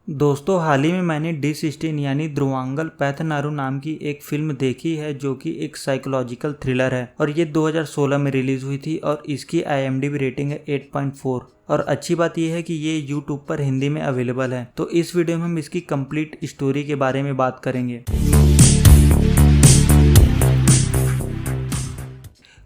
दोस्तों, हाल ही में मैंने डी16 यानी ध्रुवांगल पैथनारू नाम की एक फिल्म देखी है जो कि एक साइकोलॉजिकल थ्रिलर है और ये 2016 में रिलीज़ हुई थी और इसकी IMDb रेटिंग है 8.4। और अच्छी बात यह है कि ये YouTube पर हिंदी में अवेलेबल है। तो इस वीडियो में हम इसकी कंप्लीट स्टोरी के बारे में बात करेंगे।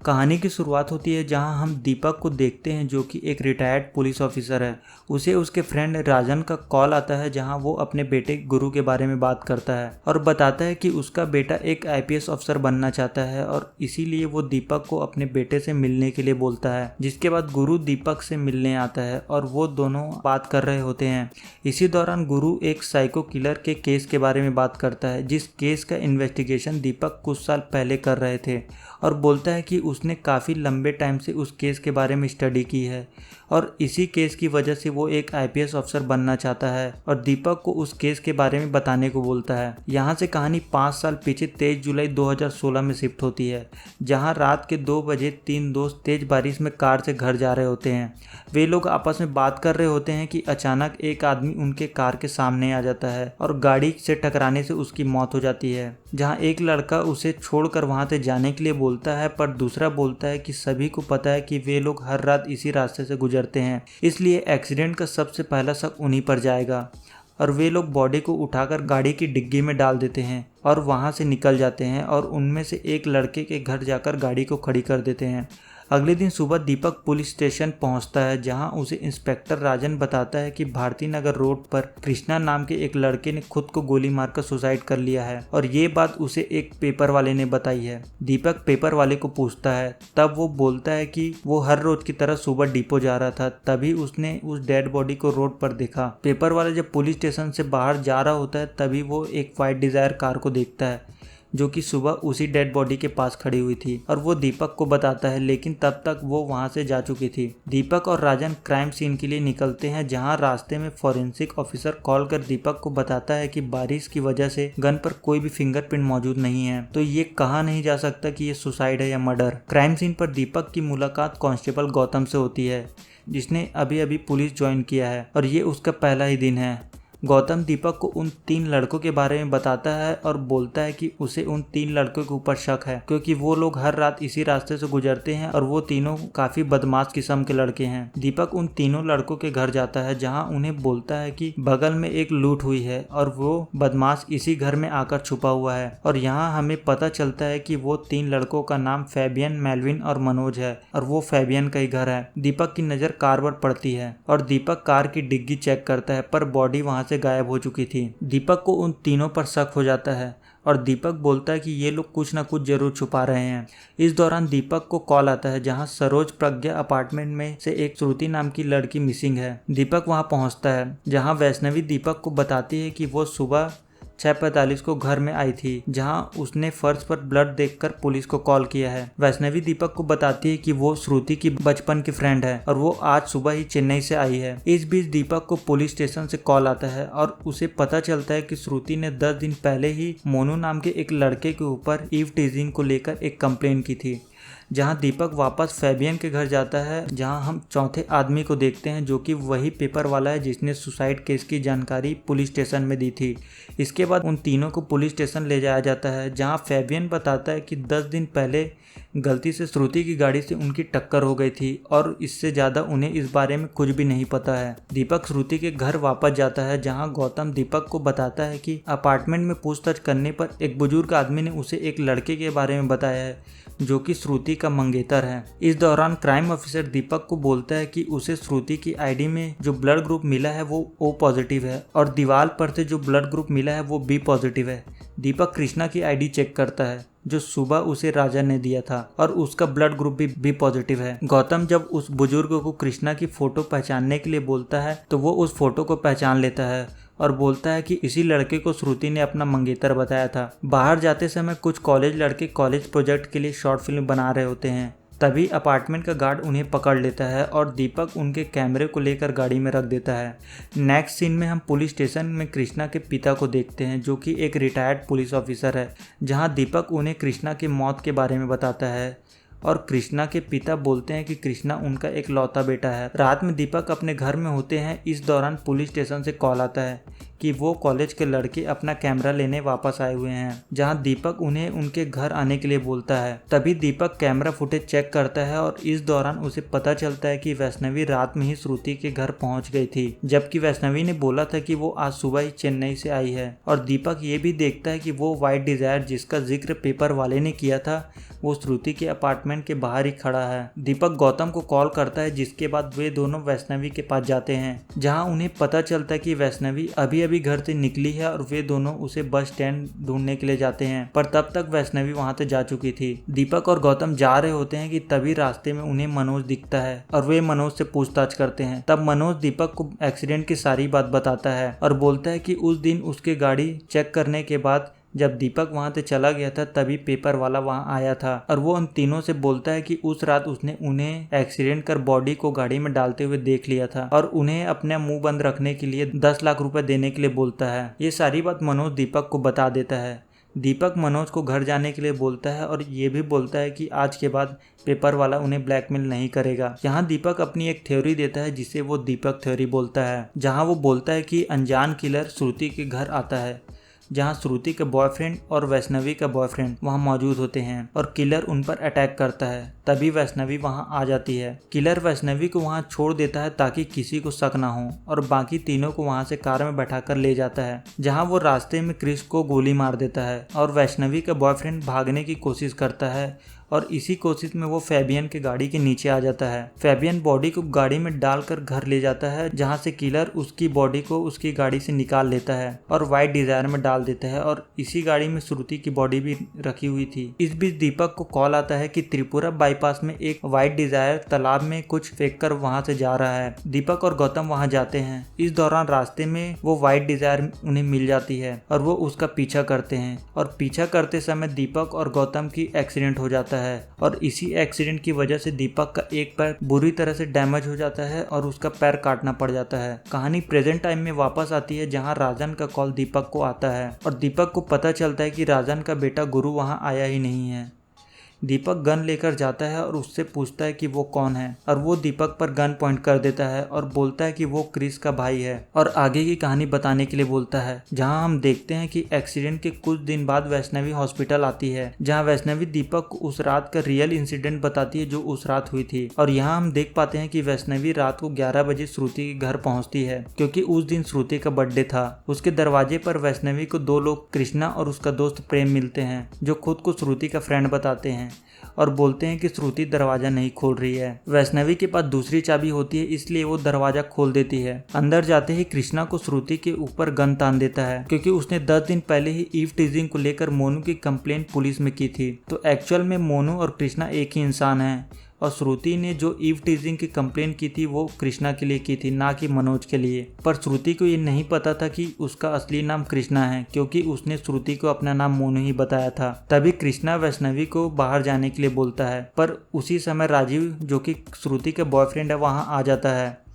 कहानी की शुरुआत होती है जहां हम दीपक को देखते हैं जो कि एक रिटायर्ड पुलिस ऑफिसर है। उसे उसके फ्रेंड राजन का कॉल आता है जहां वो अपने बेटे गुरु के बारे में बात करता है और बताता है कि उसका बेटा एक IPS अफसर बनना चाहता है और इसीलिए वो दीपक को अपने बेटे से मिलने के लिए बोलता है। जिसके बाद गुरु दीपक से मिलने आता है और वो दोनों बात कर रहे होते हैं। इसी दौरान गुरु एक साइको किलर के केस के बारे में बात करता है जिस केस का इन्वेस्टिगेशन दीपक कुछ साल पहले कर रहे थे और बोलता है कि उसने काफ़ी लंबे टाइम से उस केस के बारे में स्टडी की है और इसी केस की वजह से वो एक IPS अफसर बनना चाहता है और दीपक को उस केस के बारे में बताने को बोलता है। यहाँ से कहानी 5 साल पीछे 23 जुलाई 2016 में शिफ्ट होती है जहाँ रात के 2 बजे 3 दोस्त तेज बारिश में कार से घर जा रहे होते हैं। वे लोग आपस में बात कर रहे होते हैं कि अचानक एक आदमी उनके कार के सामने आ जाता है और गाड़ी से टकराने से उसकी मौत हो जाती है। जहाँ एक लड़का उसे छोड़कर वहाँ से जाने के लिए बोलता है पर दूसरा बोलता है कि सभी को पता है कि वे लोग हर रात इसी रास्ते से गुजरते हैं, इसलिए एक्सीडेंट का सबसे पहला शक उन्हीं पर जाएगा। और वे लोग बॉडी को उठाकर गाड़ी की डिग्गी में डाल देते हैं और वहाँ से निकल जाते हैं और उनमें से एक लड़के के घर जाकर गाड़ी को खड़ी कर देते हैं। अगले दिन सुबह दीपक पुलिस स्टेशन पहुंचता है जहां उसे इंस्पेक्टर राजन बताता है कि भारती नगर रोड पर कृष्णा नाम के एक लड़के ने खुद को गोली मारकर सुसाइड कर लिया है और ये बात उसे एक पेपर वाले ने बताई है। दीपक पेपर वाले को पूछता है, तब वो बोलता है कि वो हर रोज की तरह सुबह डिपो जा रहा था, तभी उसने उस डेड बॉडी को रोड पर देखा। पेपर वाला जब पुलिस स्टेशन से बाहर जा रहा होता है तभी वो एक व्हाइट डिजायर कार को देखता है जो कि सुबह उसी डेड बॉडी के पास खड़ी हुई थी और वो दीपक को बताता है, लेकिन तब तक वो वहां से जा चुकी थी। दीपक और राजन क्राइम सीन के लिए निकलते हैं जहां रास्ते में फॉरेंसिक ऑफिसर कॉल कर दीपक को बताता है कि बारिश की वजह से गन पर कोई भी फिंगरप्रिंट मौजूद नहीं है, तो ये कहा नहीं जा सकता कि ये सुसाइड है या मर्डर। क्राइम सीन पर दीपक की मुलाकात कांस्टेबल गौतम से होती है जिसने अभी अभी पुलिस ज्वाइन किया है और ये उसका पहला ही दिन है। गौतम दीपक को उन 3 लड़कों के बारे में बताता है और बोलता है कि उसे उन 3 लड़कों के ऊपर शक है क्योंकि वो लोग हर रात इसी रास्ते से गुजरते हैं और वो तीनों काफी बदमाश किस्म के लड़के हैं। दीपक उन तीनों लड़कों के घर जाता है जहां उन्हें बोलता है कि बगल में एक लूट हुई है और वो बदमाश इसी घर में आकर छुपा हुआ है। और यहाँ हमें पता चलता है कि वो 3 लड़कों का नाम फैबियन, मेलविन और मनोज है और वो फैबियन का ही घर है। दीपक की नजर कार पर पड़ती है और दीपक कार की डिग्गी चेक करता है पर बॉडी वहां से गायब हो चुकी थी। दीपक को उन तीनों पर शक हो जाता है और दीपक बोलता है कि ये लोग कुछ ना कुछ जरूर छुपा रहे हैं। इस दौरान दीपक को कॉल आता है जहां सरोज प्रज्ञा अपार्टमेंट में से एक श्रुति नाम की लड़की मिसिंग है। दीपक वहां पहुंचता है जहां वैष्णवी दीपक को बताती है कि वो सुबह 6:45 को घर में आई थी जहां उसने फर्श पर ब्लड देखकर पुलिस को कॉल किया है। वैष्णवी दीपक को बताती है कि वो श्रुति की बचपन की फ्रेंड है और वो आज सुबह ही चेन्नई से आई है। इस बीच दीपक को पुलिस स्टेशन से कॉल आता है और उसे पता चलता है कि श्रुति ने 10 दिन पहले ही मोनू नाम के एक लड़के के ऊपर ईव टीजिंग को लेकर एक कंप्लेंट की थी। जहां दीपक वापस फैबियन के घर जाता है जहां हम चौथे आदमी को देखते हैं जो कि वही पेपर वाला है जिसने सुसाइड केस की जानकारी पुलिस स्टेशन में दी थी। इसके बाद उन तीनों को पुलिस स्टेशन ले जाया जाता है जहां फैबियन बताता है कि 10 दिन पहले गलती से श्रुति की गाड़ी से उनकी टक्कर हो गई थी और इससे ज़्यादा उन्हें इस बारे में कुछ भी नहीं पता है। दीपक श्रुति के घर वापस जाता है जहां गौतम दीपक को बताता है कि अपार्टमेंट में पूछताछ करने पर एक बुजुर्ग आदमी ने उसे एक लड़के के बारे में बताया है जो कि श्रुति का मंगेतर है। इस दौरान क्राइम ऑफिसर दीपक को बोलता है कि उसे श्रुति की आईडी में जो ब्लड ग्रुप मिला है वो O पॉजिटिव है और दीवार पर से जो ब्लड ग्रुप मिला है वो B पॉजिटिव है। दीपक कृष्णा की आईडी चेक करता है जो सुबह उसे राजा ने दिया था और उसका ब्लड ग्रुप भी B पॉजिटिव है। गौतम जब उस बुजुर्ग को कृष्णा की फोटो पहचानने के लिए बोलता है तो वो उस फोटो को पहचान लेता है और बोलता है कि इसी लड़के को श्रुति ने अपना मंगेतर बताया था। बाहर जाते समय कुछ कॉलेज लड़के कॉलेज प्रोजेक्ट के लिए शॉर्ट फिल्म बना रहे होते हैं, तभी अपार्टमेंट का गार्ड उन्हें पकड़ लेता है और दीपक उनके कैमरे को लेकर गाड़ी में रख देता है। नेक्स्ट सीन में हम पुलिस स्टेशन में कृष्णा के पिता को देखते हैं जो कि एक रिटायर्ड पुलिस ऑफिसर है, जहां दीपक उन्हें कृष्णा की मौत के बारे में बताता है और कृष्णा के पिता बोलते हैं कि कृष्णा उनका एक लौता बेटा है। रात में दीपक अपने घर में होते हैं। इस दौरान पुलिस स्टेशन से कॉल आता है कि वो कॉलेज के लड़के अपना कैमरा लेने वापस आए हुए हैं, जहां दीपक उन्हें उनके घर आने के लिए बोलता है। तभी दीपक कैमरा फुटेज चेक करता है और इस दौरान उसे पता चलता है कि वैष्णवी रात में ही श्रुति के घर पहुंच गई थी, जबकि वैष्णवी ने बोला था कि वो आज सुबह ही चेन्नई से आई है। और दीपक ये भी देखता है कि वो व्हाइट डिजायर जिसका जिक्र पेपर वाले ने किया था वो श्रुति के अपार्टमेंट के बाहर ही खड़ा है। दीपक गौतम को कॉल करता है, जिसके बाद वे दोनों वैष्णवी के पास जाते हैं, जहां उन्हें पता चलता है कि वैष्णवी अभी अभी घर से निकली है और वे दोनों उसे बस स्टैंड ढूंढने के लिए जाते हैं, पर तब तक वैष्णवी वहां से जा चुकी थी। दीपक और गौतम जा रहे होते हैं कि तभी रास्ते में उन्हें मनोज दिखता है और वे मनोज से पूछताछ करते हैं। तब मनोज दीपक को एक्सीडेंट की सारी बात बताता है और बोलता है कि उस दिन उसके गाड़ी चेक करने के बाद जब दीपक वहां से चला गया था तभी पेपर वाला वहां आया था और वो उन तीनों से बोलता है कि उस रात उसने उन्हें एक्सीडेंट कर बॉडी को गाड़ी में डालते हुए देख लिया था और उन्हें अपने मुंह बंद रखने के लिए 10 लाख रुपए देने के लिए बोलता है। ये सारी बात मनोज दीपक को बता देता है। दीपक मनोज को घर जाने के लिए बोलता है और ये भी बोलता है कि आज के बाद पेपर वाला उन्हें ब्लैकमेल नहीं करेगा। यहाँ दीपक अपनी एक थ्योरी देता है जिसे वो दीपक थ्योरी बोलता है, जहाँ वो बोलता है कि अनजान किलर श्रुति के घर आता है, जहां श्रुति का बॉयफ्रेंड और वैष्णवी का बॉयफ्रेंड वहां मौजूद होते हैं और किलर उन पर अटैक करता है। तभी वैष्णवी वहां आ जाती है। किलर वैष्णवी को वहां छोड़ देता है ताकि किसी को शक ना हो और बाकी तीनों को वहां से कार में बैठाकर ले जाता है, जहां वो रास्ते में क्रिस को गोली मार देता है और वैष्णवी का बॉयफ्रेंड भागने की कोशिश करता है और इसी कोशिश में वो फैबियन के गाड़ी के नीचे आ जाता है। फैबियन बॉडी को गाड़ी में डालकर घर ले जाता है, जहां से किलर उसकी बॉडी को उसकी गाड़ी से निकाल लेता है और व्हाइट डिजायर में डाल देता है और इसी गाड़ी में श्रुति की बॉडी भी रखी हुई थी। इस बीच दीपक को कॉल आता है कि त्रिपुरा बाईपास में एक व्हाइट डिजायर तालाब में कुछ फेंक कर वहां से जा रहा है। दीपक और गौतम वहां जाते हैं। इस दौरान रास्ते में वो व्हाइट डिजायर उन्हें मिल जाती है और वो उसका पीछा करते हैं और पीछा करते समय दीपक और गौतम की एक्सीडेंट हो जाता है और इसी एक्सीडेंट की वजह से दीपक का एक पैर बुरी तरह से डैमेज हो जाता है और उसका पैर काटना पड़ जाता है। कहानी प्रेजेंट टाइम में वापस आती है, जहां राजन का कॉल दीपक को आता है और दीपक को पता चलता है कि राजन का बेटा गुरु वहां आया ही नहीं है। दीपक गन लेकर जाता है और उससे पूछता है कि वो कौन है और वो दीपक पर गन पॉइंट कर देता है और बोलता है कि वो क्रिस का भाई है और आगे की कहानी बताने के लिए बोलता है, जहां हम देखते हैं कि एक्सीडेंट के कुछ दिन बाद वैष्णवी हॉस्पिटल आती है, जहां वैष्णवी दीपक को उस रात का रियल इंसिडेंट बताती है जो उस रात हुई थी। और यहाँ हम देख पाते हैं कि वैष्णवी रात को 11 बजे श्रुति के घर पहुंचती है, क्योंकि उस दिन श्रुति का बर्थडे था। उसके दरवाजे पर वैष्णवी को 2 लोग कृष्णा और उसका दोस्त प्रेम मिलते हैं, जो खुद को श्रुति का फ्रेंड बताते हैं और बोलते हैं कि श्रुति दरवाजा नहीं खोल रही है। वैष्णवी के पास दूसरी चाबी होती है, इसलिए वो दरवाजा खोल देती है। अंदर जाते ही कृष्णा को श्रुति के ऊपर गन तान देता है, क्योंकि उसने 10 दिन पहले ही ईव टीजिंग को लेकर मोनू की कंप्लेंट पुलिस में की थी। तो एक्चुअल में मोनू और कृष्णा एक ही इंसान है और श्रुति ने जो ईव टीजिंग की कंप्लेंट की थी वो कृष्णा के लिए की थी, ना कि मनोज के लिए। पर श्रुति को ये नहीं पता था कि उसका असली नाम कृष्णा है, क्योंकि उसने श्रुति को अपना नाम मोनू ही बताया था। तभी कृष्णा वैष्णवी को बाहर जाने के लिए बोलता है, पर उसी समय राजीव जो कि श्रुति के बॉयफ्रेंड है वहां आ जाता है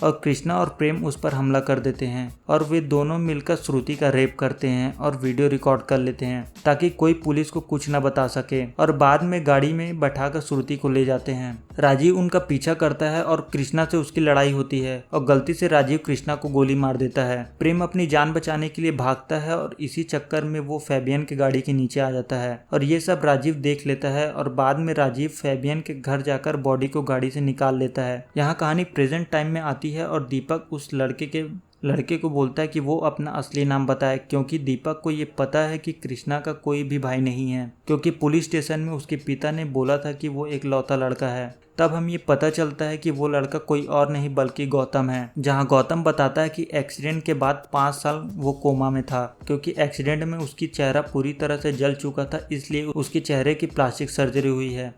और कृष्णा और प्रेम उस पर हमला कर देते हैं और वे दोनों मिलकर श्रुति का रेप करते हैं और वीडियो रिकॉर्ड कर लेते हैं ताकि कोई पुलिस को कुछ न बता सके और बाद में गाड़ी में बैठाकर श्रुति को ले जाते हैं। राजीव उनका पीछा करता है और कृष्णा से उसकी लड़ाई होती है और गलती से राजीव कृष्णा को गोली मार देता है। प्रेम अपनी जान बचाने के लिए भागता है और इसी चक्कर में वो फैबियन के गाड़ी के नीचे आ जाता है और ये सब राजीव देख लेता है और बाद में राजीव फैबियन के घर जाकर बॉडी को गाड़ी से निकाल लेता है। यहाँ कहानी प्रेजेंट टाइम में आती है और दीपक उस लड़के को बोलता है कि वो अपना असली नाम बताए, क्योंकि दीपक को ये पता है कि कृष्णा का कोई भी भाई नहीं है, क्योंकि पुलिस स्टेशन में उसके पिता ने बोला था कि वो एक लौता लड़का है। तब हम ये पता चलता है कि वो लड़का कोई और नहीं बल्कि गौतम है, जहां गौतम बताता है कि एक्सीडेंट के बाद 5 साल वो कोमा में था, क्योंकि एक्सीडेंट में उसकी चेहरा पूरी तरह से जल चुका था, इसलिए उसके चेहरे की प्लास्टिक सर्जरी हुई है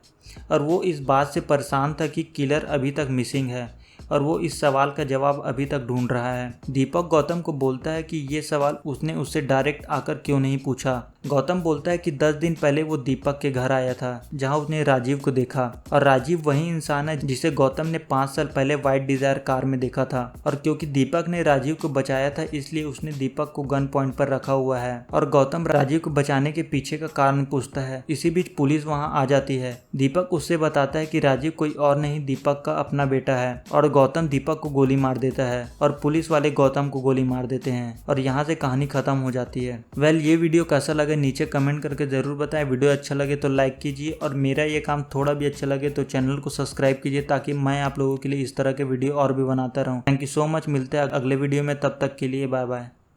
और वो इस बात से परेशान था कि किलर अभी तक मिसिंग है। और वो इस सवाल का जवाब अभी तक ढूंढ रहा है। दीपक गौतम को बोलता है कि ये सवाल उसने उससे डायरेक्ट आकर क्यों नहीं पूछा। गौतम बोलता है कि 10 दिन पहले वो दीपक के घर आया था जहां उसने राजीव को देखा, और राजीव वही इंसान है जिसे गौतम ने 5 साल पहले व्हाइट डिजायर कार में देखा था। और क्योंकि दीपक ने राजीव को बचाया था इसलिए उसने दीपक को गन पॉइंट पर रखा हुआ है, और गौतम राजीव को बचाने के पीछे का कारण पूछता है। इसी बीच पुलिस वहां आ जाती है। दीपक उससे बताता है कि राजीव कोई और नहीं दीपक का अपना बेटा है, और गौतम दीपक को गोली मार देता है और पुलिस वाले गौतम को गोली मार देते हैं, और यहाँ से कहानी खत्म हो जाती है। ये वीडियो कैसा लगे नीचे कमेंट करके जरूर बताएं। वीडियो अच्छा लगे तो लाइक कीजिए, और मेरा ये काम थोड़ा भी अच्छा लगे तो चैनल को सब्सक्राइब कीजिए ताकि मैं आप लोगों के लिए इस तरह के वीडियो और भी बनाता रहूं। Thank you so much. मिलते हैं अगले वीडियो में, तब तक के लिए बाय बाय।